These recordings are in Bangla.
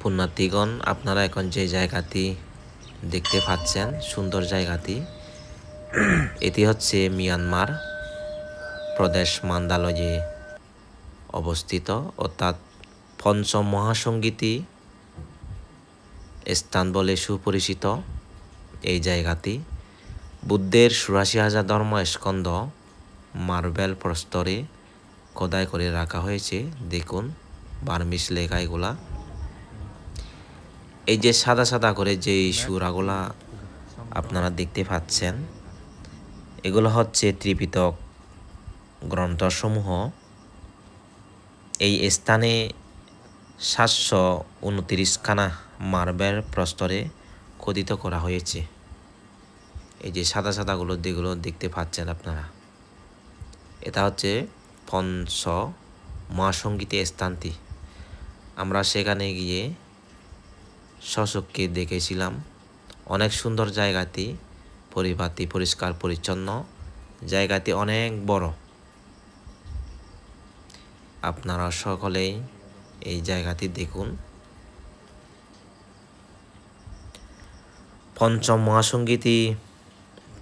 পুণ্যার্থীগণ, আপনারা এখন যে জায়গাটি দেখতে পাচ্ছেন, সুন্দর জায়গাটি, এটি হচ্ছে মিয়ানমার প্রদেশ মান্দালয়ে অবস্থিত, অর্থাৎ পঞ্চম মহাসঙ্গীতি স্থান বলে সুপরিচিত এই জায়গাটি। বুদ্ধের ৮৪,০০০ ধর্মস্কন্ধ মার্বেল প্রস্তরে খোদাই করে রাখা হয়েছে। দেখুন বার্মিজ লেখা এগুলা। এই যে সাদা সাদা করে যে সূরাগুলা আপনারা দেখতে পাচ্ছেন, এগুলো হচ্ছে ত্রিপিটক গ্রন্থসমূহ। এই স্থানে ৭২৯খানা মার্বেল প্রস্তরে খোদিত করা হয়েছে। এই যে সাদা সাদাগুলো যেগুলো দেখতে পাচ্ছেন আপনারা, এটা হচ্ছে পঞ্চ মহাসঙ্গীতি স্থানটি। আমরা সেখানে গিয়ে স্বচক্ষে দেখেছিলাম। অনেক সুন্দর জায়গাটি, পরিপাটি পরিষ্কার পরিচ্ছন্ন, জায়গাটি অনেক বড়। আপনারা সকলেই এই জায়গাটি দেখুন। পঞ্চম মহাসঙ্গীতি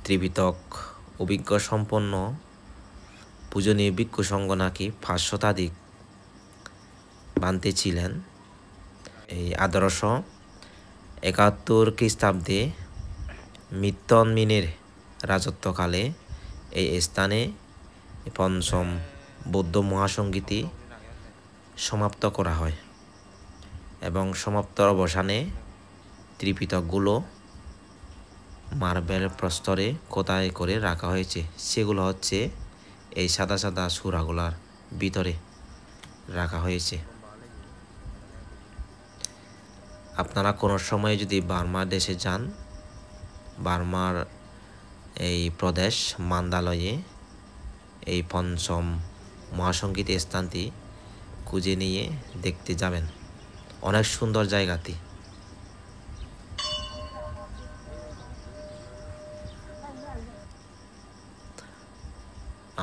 ত্রিপিটক অভিজ্ঞ সম্পন্ন পূজনীয় ভিক্ষু সংঘ নাকি ৫ শতাধিক বান্তে ছিলেন। এই ১১৭১ খ্রিস্টাব্দে মিত্তন মিনের রাজত্বকালে এই স্থানে পঞ্চম বৌদ্ধ মহাসঙ্গীতি সমাপ্ত করা হয় এবং সমাপ্তর অবসানে ত্রিপিটকগুলো মার্বেল প্রস্তরে খোদাই করে রাখা হয়েছে। সেগুলো হচ্ছে এই সাদা সাদা সূরাগুলার ভিতরে রাখা হয়েছে। আপনারা কোনো সময় যদি বার্মা দেশে যান, বার্মার এই প্রদেশ মান্দালয়ে এই পঞ্চম মহাসঙ্গীত স্থানটি খুঁজে নিয়ে দেখতে যাবেন। অনেক সুন্দর জায়গাটি।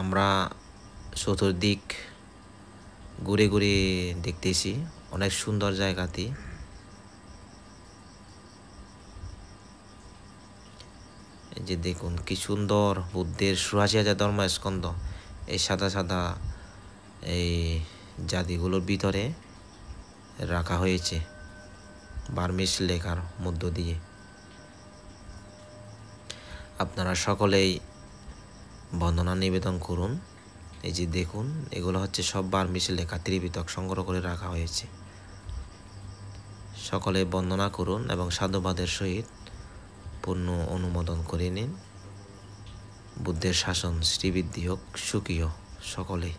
আমরা চতুর্দিক ঘুরে ঘুরে দেখতেছি, অনেক সুন্দর জায়গাটি। এই যে দেখুন কি সুন্দর, বুদ্ধের ৮৪,০০০ ধর্মস্কন্ধ এই সাদা সাদা এই জাতিগুলোর ভিতরে রাখা হয়েছে বার্মিজ লেখার মধ্য দিয়ে। আপনারা সকলেই বন্দনা নিবেদন করুন। এই যে দেখুন, এগুলো হচ্ছে সব বার্মিজ লেখা, ত্রিপিটক সংগ্রহ করে রাখা হয়েছে। সকলে বন্দনা করুন এবং সাধুবাদের সহিত পূর্ণ অনুমোদন করে নিন। বুদ্ধের শাসন শ্রীবৃদ্ধি হোক, সুখী হোক সকলেই।